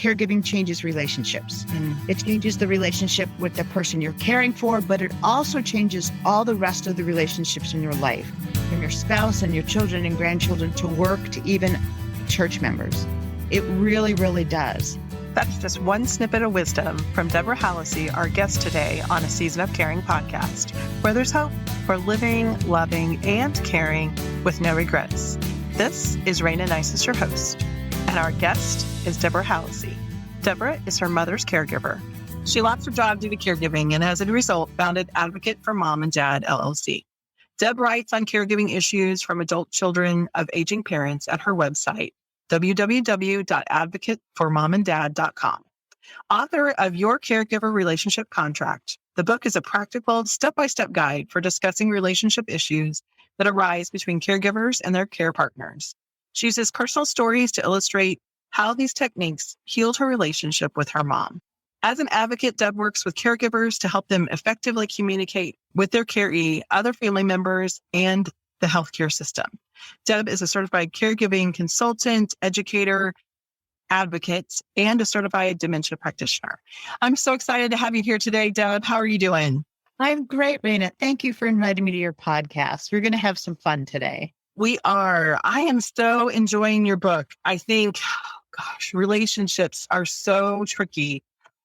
caregiving changes relationships. It changes the relationship with the person you're caring for, but it also changes all the rest of the relationships in your life, from your spouse and your children and grandchildren to work to even church members. It really, really does. That's just one snippet of wisdom from Debra Hallisey, our guest today on A Season of Caring podcast, where there's hope for living, loving, and caring with no regrets. This is Rayna Neises, your host, and our guest is Debra Hallisey. Debra is her mother's caregiver. She lost her job due to caregiving and as a result founded Advocate for Mom and Dad, LLC. Deb writes on caregiving issues from adult children of aging parents at her website, www.advocateformomanddad.com. Author of Your Caregiver Relationship Contract, the book is a practical, step-by-step guide for discussing relationship issues that arise between caregivers and their care partners. She uses personal stories to illustrate how these techniques healed her relationship with her mom. As an advocate, Deb works with caregivers to help them effectively communicate with their caree, other family members, and the healthcare system. Deb is a certified caregiving consultant, educator, advocate, and a certified dementia practitioner. I'm so excited to have you here today, Deb. How are you doing? I'm great, Rayna. Thank you for inviting me to your podcast. We're going to have some fun today. We are. I am so enjoying your book. I think, relationships are so tricky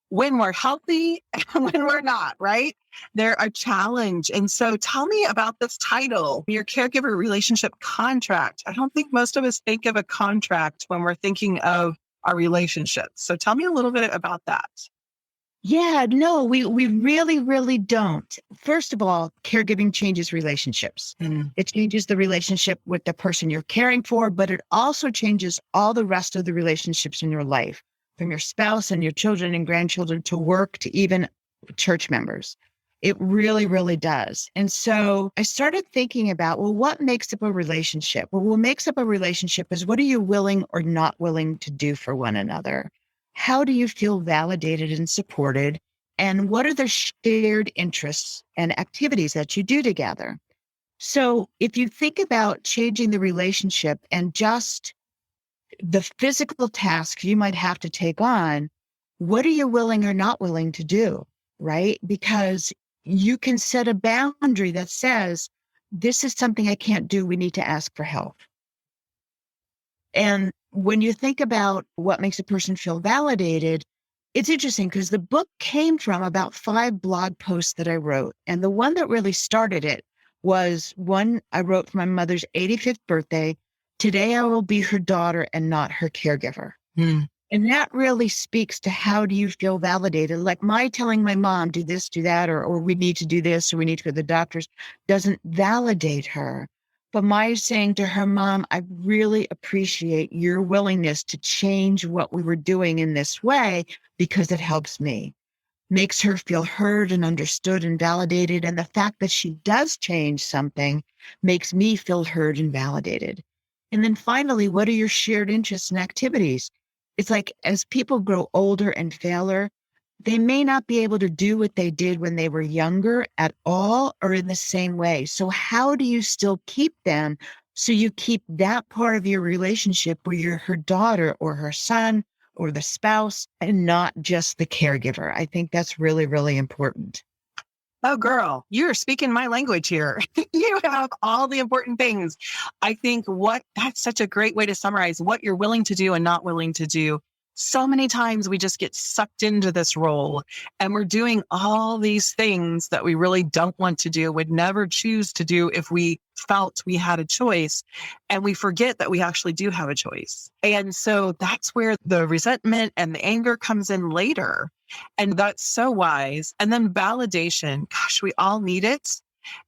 when we're healthy and when we're not, right? They're a challenge. And so tell me about this title, Your Caregiver Relationship Contract. I don't think most of us think of a contract when we're thinking of our relationships. So tell me a little bit about that. Yeah, no, we really, really don't. First of all, caregiving changes relationships. It changes the relationship with the person you're caring for, but it also changes all the rest of the relationships in your life, from your spouse and your children and grandchildren to work to even church members. It really, really does. And so I started thinking about, well, what makes up a relationship? Well, what makes up a relationship is what are you willing or not willing to do for one another? How do you feel validated and supported? And what are the shared interests and activities that you do together? So if you think about changing the relationship and just the physical tasks you might have to take on, what are you willing or not willing to do, right? Because you can set a boundary that says, this is something I can't do. We need to ask for help. And when you think about what makes a person feel validated, it's interesting because the book came from about 5 blog posts that I wrote. And the one that really started it was one I wrote for my mother's 85th birthday. Today I will be her daughter and not her caregiver. And that really speaks to how do you feel validated? Like my telling my mom, do this, do that, or we need to do this, or we need to go to the doctors, doesn't validate her. But my saying to her, Mom, I really appreciate your willingness to change what we were doing in this way because it helps me. Makes her feel heard and understood and validated. And the fact that she does change something makes me feel heard and validated. And then finally, what are your shared interests and activities? It's like as people grow older and failer, they may not be able to do what they did when they were younger at all or in the same way. So how do you still keep them so you keep that part of your relationship where you're her daughter or her son or the spouse and not just the caregiver? I think that's really, really important. Oh, girl, you're speaking my language here. You have all the important things. I think that's such a great way to summarize what you're willing to do and not willing to do. So many times we just get sucked into this role and we're doing all these things that we really don't want to do, would never choose to do if we felt we had a choice. And we forget that we actually do have a choice. And so that's where the resentment and the anger comes in later. And that's so wise. And then validation, gosh, we all need it.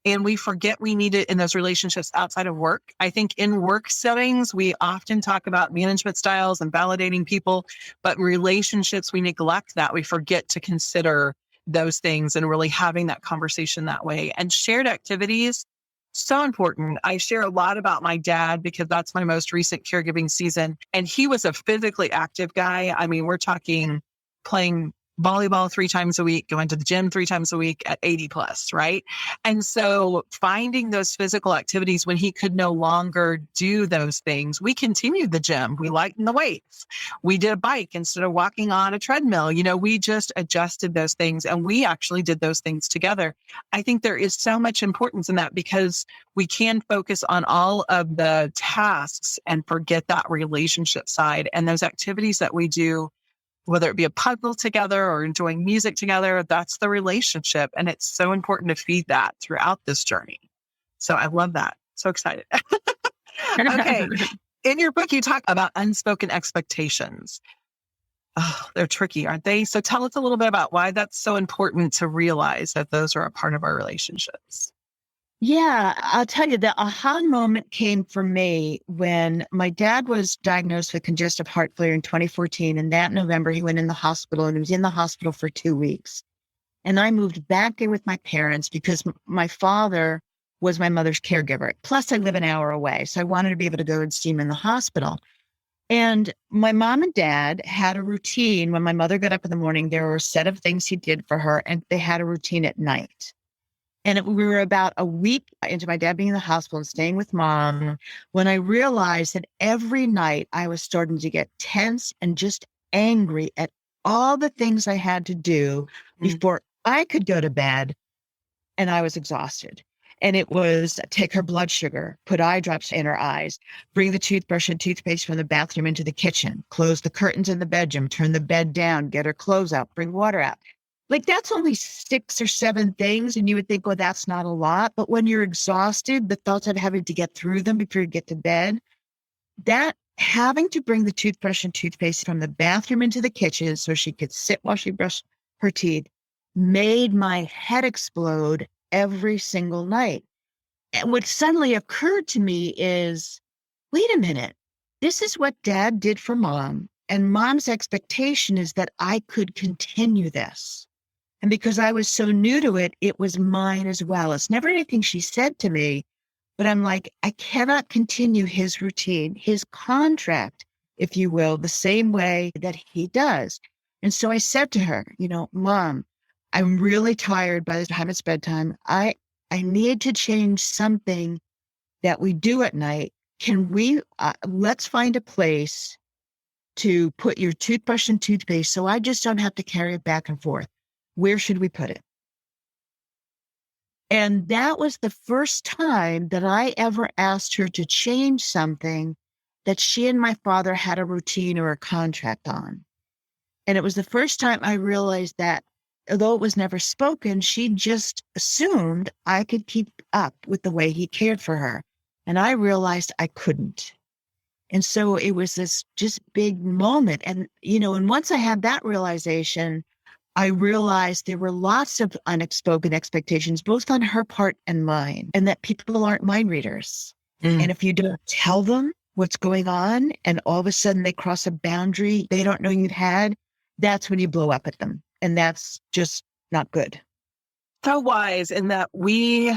And we forget we need it in those relationships outside of work. I think in work settings, we often talk about management styles and validating people, but in relationships, we neglect that. We forget to consider those things and really having that conversation that way. And shared activities, so important. I share a lot about my dad because that's my most recent caregiving season. And he was a physically active guy. I mean, we're talking playing volleyball 3 times a week, going to the gym 3 times a week at 80 plus, right? And so finding those physical activities when he could no longer do those things, we continued the gym. We lightened the weights. We did a bike instead of walking on a treadmill. We just adjusted those things, and we actually did those things together. I think there is so much importance in that, because we can focus on all of the tasks and forget that relationship side, and those activities that we do, whether it be a puzzle together or enjoying music together, that's the relationship. And it's so important to feed that throughout this journey. So I love that. So excited. Okay. In your book, you talk about unspoken expectations. Oh, they're tricky, aren't they? So tell us a little bit about why that's so important to realize that those are a part of our relationships. Yeah, I'll tell you, the aha moment came for me when my dad was diagnosed with congestive heart failure in 2014. And that November, he went in the hospital, and he was in the hospital for 2 weeks. And I moved back there with my parents because my father was my mother's caregiver. Plus, I live an hour away. So I wanted to be able to go and see him in the hospital. And my mom and dad had a routine. When my mother got up in the morning, there were a set of things he did for her, and they had a routine at night. And we were about a week into my dad being in the hospital and staying with mom when I realized that every night I was starting to get tense and just angry at all the things I had to do before I could go to bed. And I was exhausted. And it was take her blood sugar, put eye drops in her eyes, bring the toothbrush and toothpaste from the bathroom into the kitchen, close the curtains in the bedroom, turn the bed down, get her clothes out, bring water out. Like, that's only 6 or 7 things. And you would think, well, that's not a lot. But when you're exhausted, the thoughts of having to get through them before you get to bed, that having to bring the toothbrush and toothpaste from the bathroom into the kitchen so she could sit while she brushed her teeth made my head explode every single night. And what suddenly occurred to me is, wait a minute, this is what dad did for mom. And mom's expectation is that I could continue this. And because I was so new to it, it was mine as well. It's never anything she said to me, but I'm like, I cannot continue his routine, his contract, if you will, the same way that he does. And so I said to her, Mom, I'm really tired by the time it's bedtime. I need to change something that we do at night. Can we, let's find a place to put your toothbrush and toothpaste so I just don't have to carry it back and forth. Where should we put it? And that was the first time that I ever asked her to change something that she and my father had a routine or a contract on. And it was the first time I realized that, although it was never spoken, she just assumed I could keep up with the way he cared for her. And I realized I couldn't. And so it was this just big moment. And, and once I had that realization, I realized there were lots of unspoken expectations, both on her part and mine, and that people aren't mind readers. And if you don't tell them what's going on, and all of a sudden they cross a boundary they don't know you've had, that's when you blow up at them. And that's just not good. So wise in that we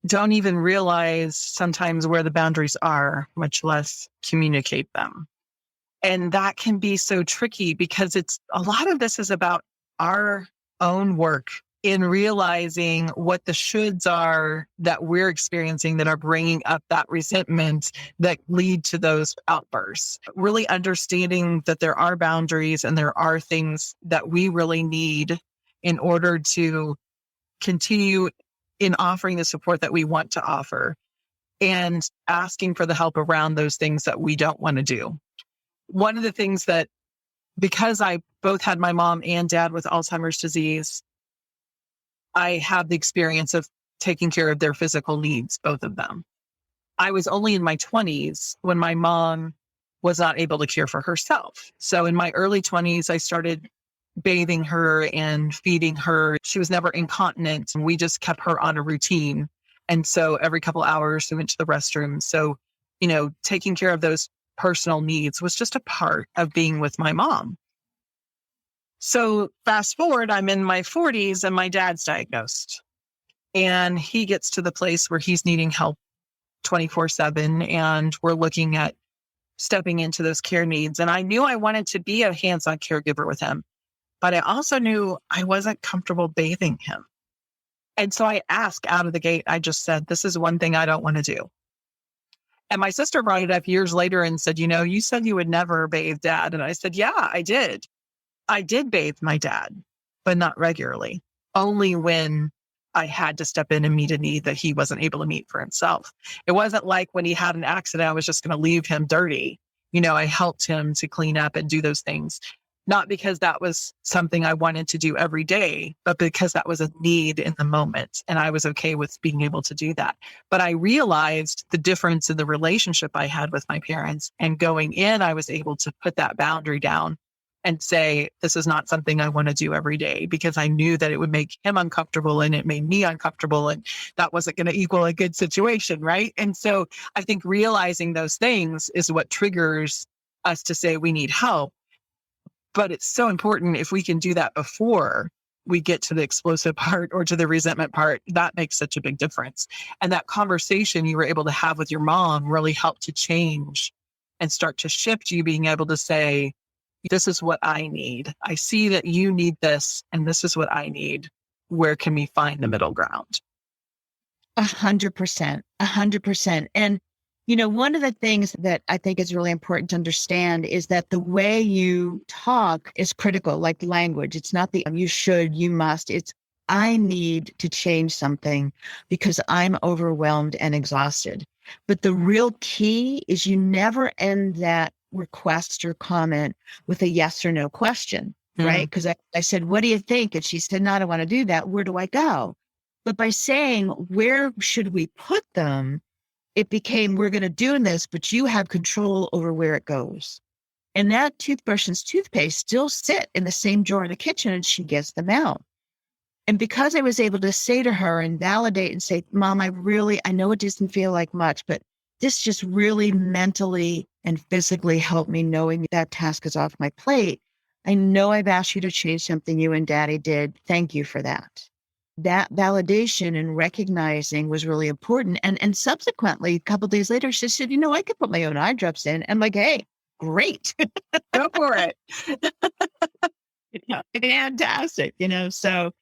don't even realize sometimes where the boundaries are, much less communicate them. And that can be so tricky because a lot of this is about our own work in realizing what the shoulds are that we're experiencing that are bringing up that resentment that lead to those outbursts. Really understanding that there are boundaries and there are things that we really need in order to continue in offering the support that we want to offer, and asking for the help around those things that we don't want to do. One of the things that, because I both had my mom and dad with Alzheimer's disease, I have the experience of taking care of their physical needs, both of them. I was only in my 20s when my mom was not able to care for herself. So in my early 20s, I started bathing her and feeding her. She was never incontinent. We just kept her on a routine. And so every couple hours we went to the restroom. So, taking care of those personal needs was just a part of being with my mom. So fast forward, I'm in my 40s and my dad's diagnosed. And he gets to the place where he's needing help 24/7. And we're looking at stepping into those care needs. And I knew I wanted to be a hands-on caregiver with him. but I also knew I wasn't comfortable bathing him. And so I asked out of the gate, I just said, this is one thing I don't want to do. And my sister brought it up years later and said, you said you would never bathe dad. And I said, yeah, I did. I did bathe my dad, but not regularly, only when I had to step in and meet a need that he wasn't able to meet for himself. It wasn't like when he had an accident, I was just going to leave him dirty. I helped him to clean up and do those things, not because that was something I wanted to do every day, but because that was a need in the moment. And I was okay with being able to do that. But I realized the difference in the relationship I had with my parents, and going in, I was able to put that boundary down and say, this is not something I want to do every day, because I knew that it would make him uncomfortable and it made me uncomfortable. And that wasn't going to equal a good situation. Right. And so I think realizing those things is what triggers us to say we need help. But it's so important if we can do that before we get to the explosive part or to the resentment part. That makes such a big difference. And that conversation you were able to have with your mom really helped to change and start to shift you being able to say, this is what I need. I see that you need this, and this is what I need. Where can we find the middle ground? 100%, 100%. And, one of the things that I think is really important to understand is that the way you talk is critical, like language. It's not the you should, you must. It's I need to change something because I'm overwhelmed and exhausted. But the real key is you never end that request or comment with a yes or no question, right? Because I said, what do you think? And she said, no, I don't want to do that. Where do I go? But by saying, where should we put them? It became, we're going to do this, but you have control over where it goes. And that toothbrush and toothpaste still sit in the same drawer in the kitchen, and she gets them out. And because I was able to say to her and validate and say, Mom, I know it doesn't feel like much, but this just really mentally and physically helped me knowing that task is off my plate. I know I've asked you to change something you and Daddy did. Thank you for that. That validation and recognizing was really important. And subsequently, a couple of days later, she said, I could put my own eye drops in. I'm like, hey, great. Go for it. Fantastic. So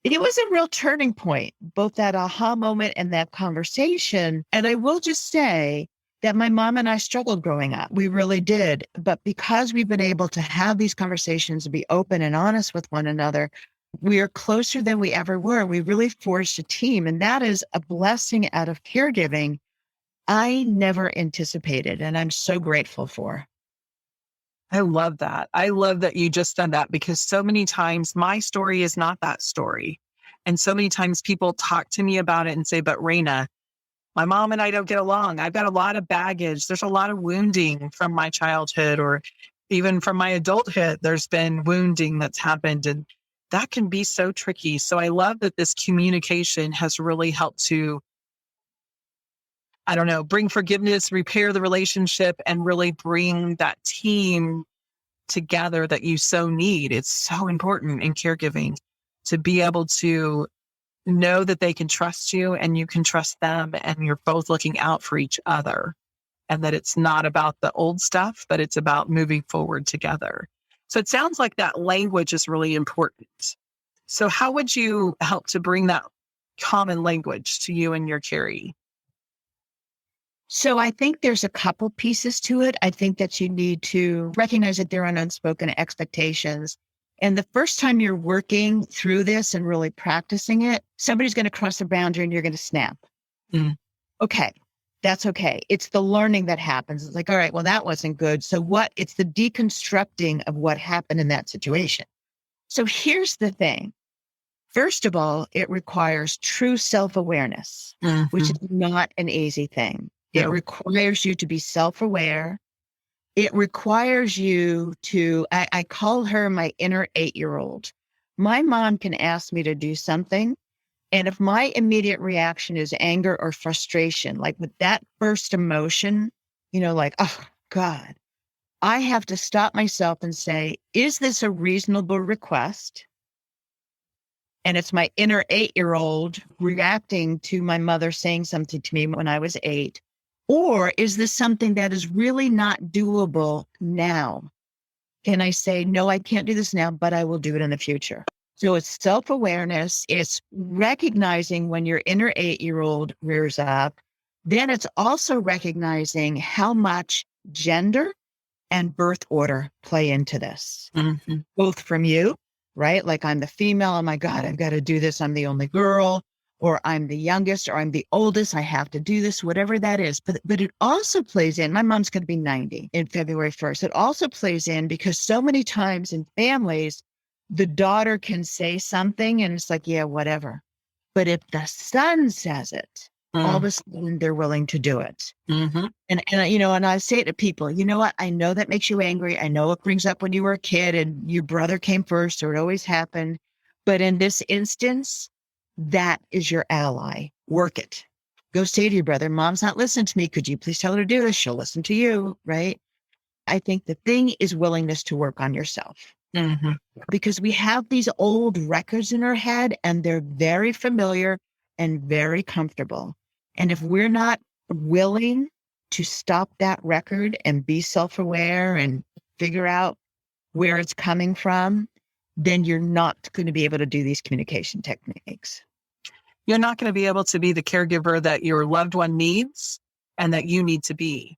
it was a real turning point, both that aha moment and that conversation. And I will just say that my mom and I struggled growing up. We really did. But because we've been able to have these conversations and be open and honest with one another, we are closer than we ever were. We really forged a team. And that is a blessing out of caregiving I never anticipated. And I'm so grateful for. I love that. I love that you just said that, because so many times my story is not that story. And so many times people talk to me about it and say, but Rayna, my mom and I don't get along. I've got a lot of baggage. There's a lot of wounding from my childhood, or even from my adulthood. There's been wounding that's happened, and that can be so tricky. So I love that this communication has really helped to, bring forgiveness, repair the relationship, and really bring that team together that you so need. It's so important in caregiving to be able to know that they can trust you and you can trust them, and you're both looking out for each other, and that it's not about the old stuff, but it's about moving forward together. So it sounds like that language is really important. So how would you help to bring that common language to you and your Carrie? So I think there's a couple pieces to it. I think that you need to recognize that there are unspoken expectations. And the first time you're working through this and really practicing it, somebody's going to cross the boundary and you're going to snap. Okay, that's okay. It's the learning that happens. It's like, all right, well, that wasn't good. So what? It's the deconstructing of what happened in that situation. So here's the thing. First of all, it requires true self-awareness, which is not an easy thing. It requires you to be self-aware. It requires you to, I call her my inner 8-year-old. My mom can ask me to do something. And if my immediate reaction is anger or frustration, like with that first emotion, like, oh God, I have to stop myself and say, is this a reasonable request? And it's my inner 8-year-old reacting to my mother saying something to me when I was 8. Or is this something that is really not doable now? Can I say, no, I can't do this now, but I will do it in the future? So it's self-awareness. It's recognizing when your inner 8-year-old rears up. Then it's also recognizing how much gender and birth order play into this, both from you, right? Like I'm the female. Oh my God, I've got to do this. I'm the only girl, or I'm the youngest, or I'm the oldest. I have to do this, whatever that is. But it also plays in. My mom's going to be 90 in February 1st. It also plays in because so many times in families, the daughter can say something and it's like, yeah, whatever. But if the son says it, all of a sudden they're willing to do it. And I say it to people, you know what? I know that makes you angry. I know it brings up when you were a kid and your brother came first, or it always happened. But in this instance, that is your ally. Work it. Go say to your brother, mom's not listening to me. Could you please tell her to do this? She'll listen to you, right? I think the thing is willingness to work on yourself. Because we have these old records in our head and they're very familiar and very comfortable. And if we're not willing to stop that record and be self-aware and figure out where it's coming from, then you're not going to be able to do these communication techniques. You're not going to be able to be the caregiver that your loved one needs and that you need to be.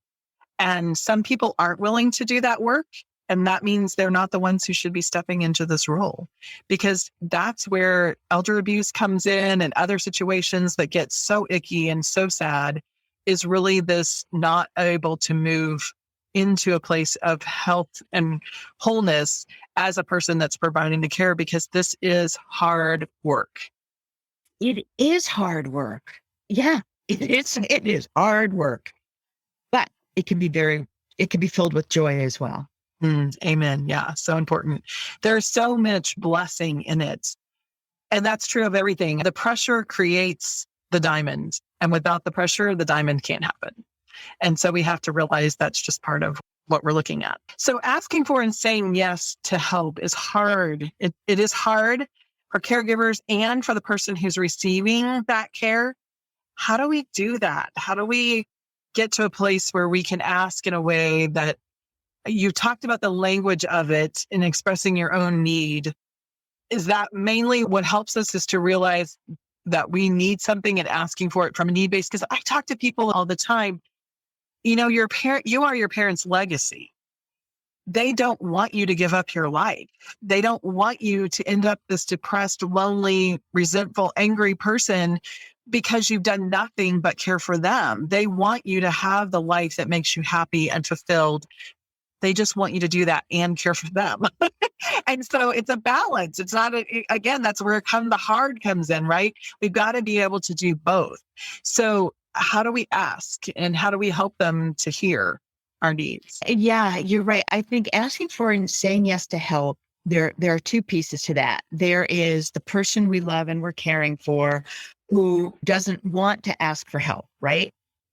And some people aren't willing to do that work. And that means they're not the ones who should be stepping into this role, because that's where elder abuse comes in and other situations that get so icky and so sad, is really this not able to move into a place of health and wholeness as a person that's providing the care, because this is hard work. It is hard work. Yeah, it is hard work, but it can be filled with joy as well. Amen. Yeah, so important. There's so much blessing in it. And that's true of everything. The pressure creates the diamond. And without the pressure, the diamond can't happen. And so we have to realize that's just part of what we're looking at. So asking for and saying yes to help is hard. It is hard for caregivers and for the person who's receiving that care. How do we do that? How do we get to a place where we can ask in a way that you talked about, the language of it in expressing your own need? Is that mainly what helps us, is to realize that we need something and asking for it from a need base? Because I talk to people all the time, you are your parents' legacy. They don't want you to give up your life. They don't want you to end up this depressed, lonely, resentful, angry person because you've done nothing but care for them. They want you to have the life that makes you happy and fulfilled. They just want you to do that and care for them. And so it's a balance. It's not, again, that's where the hard comes in, right? We've got to be able to do both. So how do we ask and how do we help them to hear our needs? Yeah, you're right. I think asking for and saying yes to help, there are two pieces to that. There is the person we love and we're caring for who doesn't want to ask for help, right?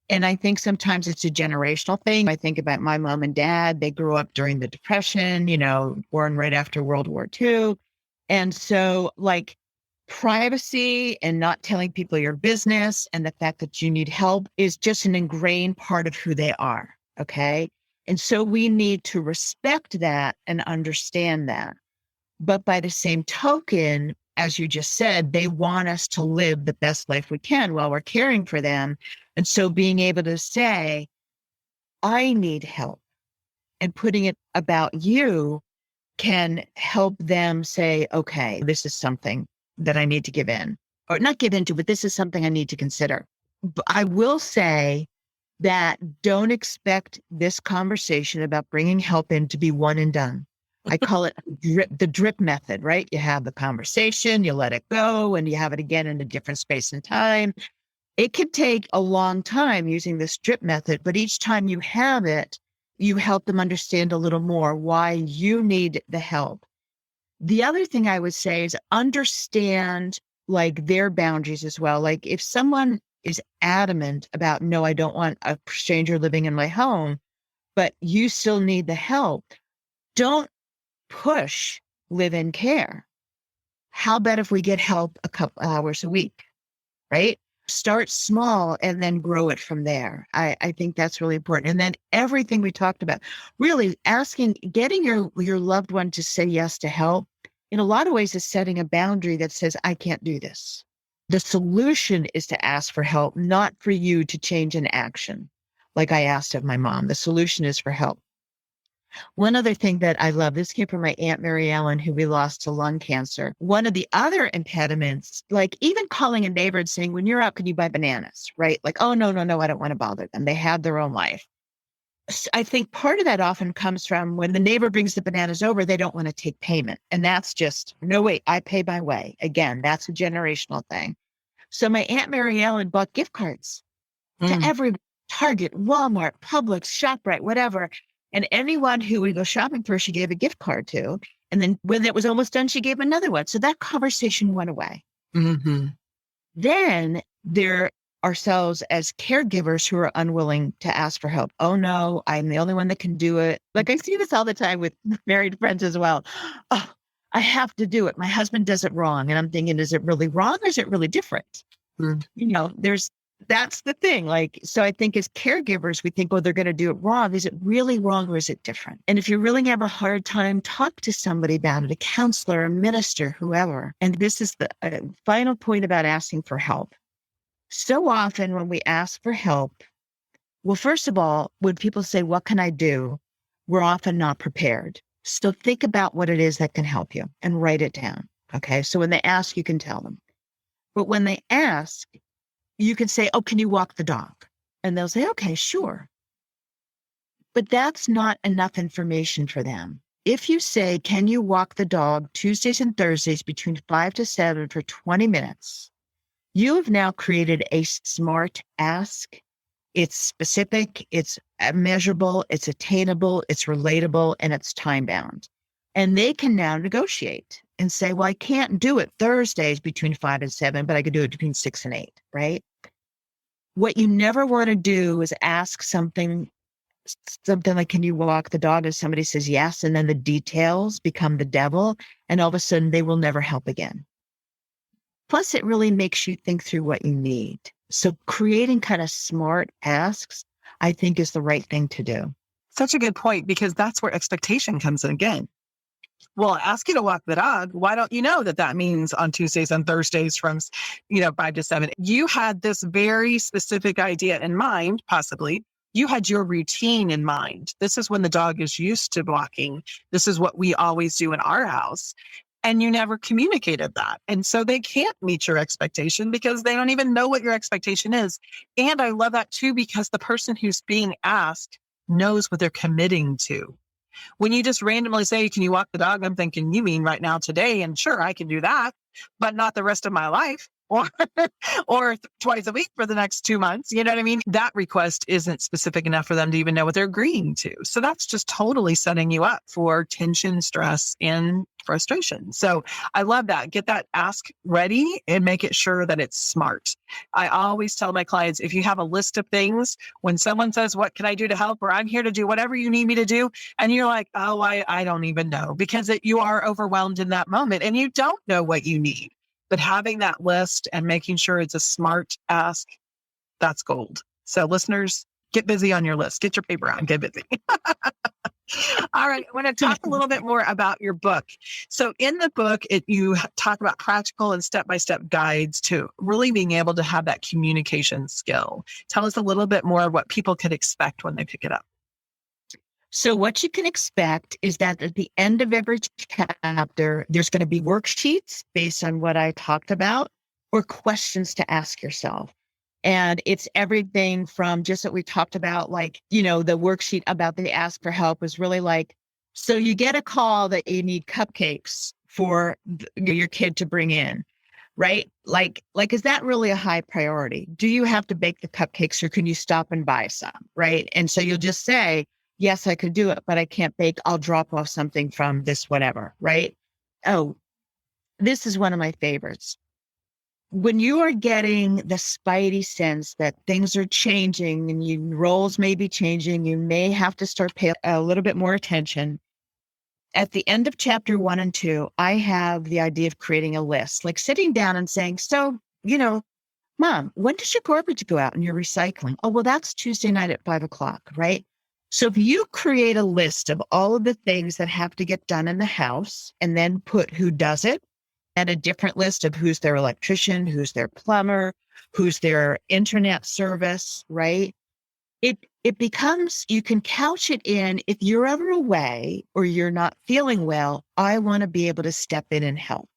And I think sometimes it's a generational thing. I think about my mom and dad. They grew up during the Depression, born right after World War II. And so like privacy and not telling people your business and the fact that you need help is just an ingrained part of who they are. Okay. And so we need to respect that and understand that. But by the same token, as you just said, they want us to live the best life we can while we're caring for them. And so being able to say, I need help, and putting it about you can help them say, okay, this is something that I need to give in, or not give into, but this is something I need to consider. But I will say that don't expect this conversation about bringing help in to be one and done. I call it the drip method, right? You have the conversation, you let it go, and you have it again in a different space and time. It could take a long time using this drip method, but each time you have it, you help them understand a little more why you need the help. The other thing I would say is understand like their boundaries as well. Like if someone is adamant about, no, I don't want a stranger living in my home, but you still need the help, don't push live-in care. How about if we get help a couple hours a week, right? Start small and then grow it from there. I think that's really important. And then everything we talked about, really getting your loved one to say yes to help, in a lot of ways is setting a boundary that says, I can't do this. The solution is to ask for help, not for you to change an action. Like I asked of my mom, the solution is for help. One other thing that I love, this came from my Aunt Mary Ellen, who we lost to lung cancer. One of the other impediments, like even calling a neighbor and saying, when you're out, can you buy bananas? Right? Like, oh, no, I don't want to bother them. They have their own life. I think part of that often comes from when the neighbor brings the bananas over, they don't want to take payment. And that's just, no, wait, I pay my way. Again, that's a generational thing. So my Aunt Mary Ellen bought gift cards to every Target, Walmart, Publix, ShopRite, whatever. And anyone who we go shopping for, she gave a gift card to. And then when it was almost done, she gave another one. So that conversation went away. Mm-hmm. Then there ourselves as caregivers who are unwilling to ask for help. Oh no, I'm the only one that can do it. Like I see this all the time with married friends as well. Oh, I have to do it. My husband does it wrong. And I'm thinking, is it really wrong or is it really different? That's the thing. Like, so I think as caregivers, we think, oh, they're going to do it wrong. Is it really wrong or is it different? And if you really have a hard time, talk to somebody about it, a counselor, a minister, whoever. And this is the final point about asking for help. So often when we ask for help, well, first of all, when people say, what can I do? We're often not prepared. So think about what it is that can help you and write it down. Okay. So when they ask, you can tell them. But when they ask, you can say, oh, can you walk the dog? And they'll say, okay, sure. But that's not enough information for them. If you say, can you walk the dog Tuesdays and Thursdays between 5 to 7 for 20 minutes? You have now created a smart ask. It's specific, it's measurable, it's attainable, it's relatable, and it's time-bound. And they can now negotiate and say, well, I can't do it Thursdays between 5 and 7, but I could do it between 6 and 8, right? What you never want to do is ask something like, can you walk the dog? And somebody says yes, and then the details become the devil, and all of a sudden they will never help again. Plus, it really makes you think through what you need. So creating kind of smart asks, I think, is the right thing to do. Such a good point, because that's where expectation comes in again. Well, ask you to walk the dog. Why don't you know that means on Tuesdays and Thursdays from, 5 to 7? You had this very specific idea in mind, possibly. You had your routine in mind. This is when the dog is used to walking. This is what we always do in our house. And you never communicated that. And so they can't meet your expectation because they don't even know what your expectation is. And I love that too, because the person who's being asked knows what they're committing to. When you just randomly say, can you walk the dog? I'm thinking, you mean right now today? And sure, I can do that, but not the rest of my life or twice a week for the next 2 months. You know what I mean? That request isn't specific enough for them to even know what they're agreeing to. So that's just totally setting you up for tension, stress, and frustration. So I love that. Get that ask ready and make it sure that it's smart. I always tell my clients, if you have a list of things, when someone says, what can I do to help? Or I'm here to do whatever you need me to do. And you're like, oh, I don't even know, because you are overwhelmed in that moment and you don't know what you need. But having that list and making sure it's a smart ask, that's gold. So listeners, get busy on your list. Get your paper out and get busy. All right. I want to talk a little bit more about your book. So in the book, you talk about practical and step-by-step guides to really being able to have that communication skill. Tell us a little bit more of what people could expect when they pick it up. So what you can expect is that at the end of every chapter, there's going to be worksheets based on what I talked about or questions to ask yourself. And it's everything from just what we talked about, like, the worksheet about the ask for help was really like, so you get a call that you need cupcakes for your kid to bring in, right? Like, is that really a high priority? Do you have to bake the cupcakes or can you stop and buy some, right? And so you'll just say, yes, I could do it, but I can't bake. I'll drop off something from this, whatever, right? Oh, this is one of my favorites. When you are getting the spidey sense that things are changing and roles may be changing, you may have to start paying a little bit more attention. At the end of chapter 1 and 2, I have the idea of creating a list, like sitting down and saying, so, Mom, when does your garbage go out and your recycling? Oh, well, that's Tuesday night at 5 o'clock, right? So if you create a list of all of the things that have to get done in the house and then put who does it and a different list of who's their electrician, who's their plumber, who's their internet service, right? It becomes, you can couch it in, if you're ever away or you're not feeling well, I want to be able to step in and help.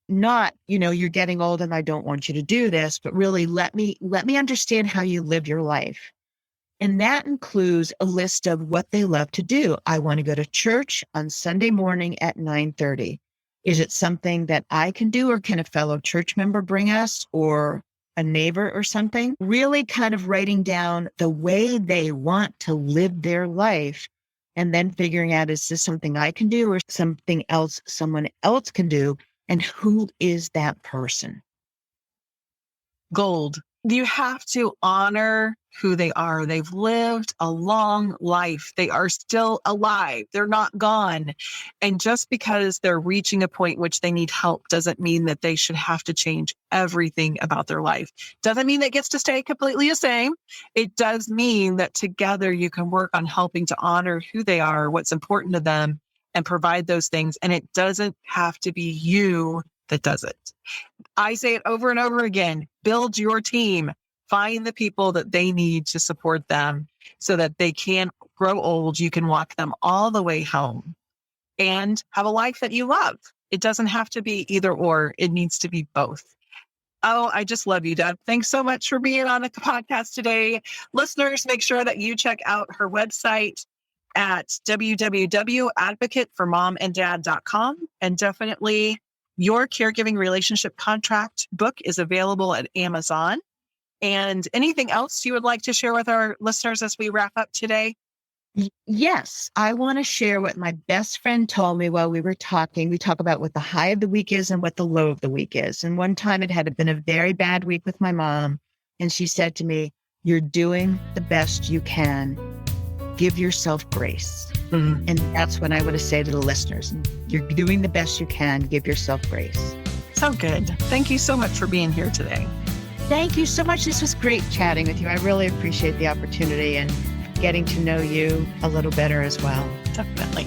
Not, you're getting old and I don't want you to do this, but really let me understand how you live your life. And that includes a list of what they love to do. I want to go to church on Sunday morning at 9:30. Is it something that I can do, or can a fellow church member bring us, or a neighbor or something? Really kind of writing down the way they want to live their life, and then figuring out, is this something I can do or something else someone else can do? And who is that person? Gold. You have to honor who they are. They've lived a long life. They are still alive. They're not gone. And just because they're reaching a point which they need help doesn't mean that they should have to change everything about their life. Doesn't mean that gets to stay completely the same. It does mean that together you can work on helping to honor who they are, what's important to them, and provide those things. And it doesn't have to be you that does it. I say it over and over again, build your team, find the people that they need to support them so that they can grow old. You can walk them all the way home and have a life that you love. It doesn't have to be either or. It needs to be both. Oh, I just love you, Deb. Thanks so much for being on the podcast today. Listeners, make sure that you check out her website at www.advocateformomanddad.com, and definitely Your Caregiving Relationship Contract book is available at Amazon. And anything else you would like to share with our listeners as we wrap up today? Yes, I want to share what my best friend told me while we were talking. We talk about what the high of the week is and what the low of the week is. And one time it had been a very bad week with my mom. And she said to me, "You're doing the best you can. Give yourself grace." Mm-hmm. And that's what I want to say to the listeners. You're doing the best you can. Give yourself grace. So good. Thank you so much for being here today. Thank you so much. This was great chatting with you. I really appreciate the opportunity and getting to know you a little better as well. Definitely.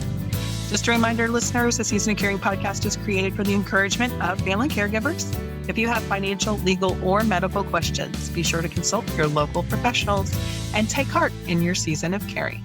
Just a reminder, listeners, the Season of Caring podcast is created for the encouragement of family caregivers. If you have financial, legal, or medical questions, be sure to consult your local professionals and take heart in your season of caring.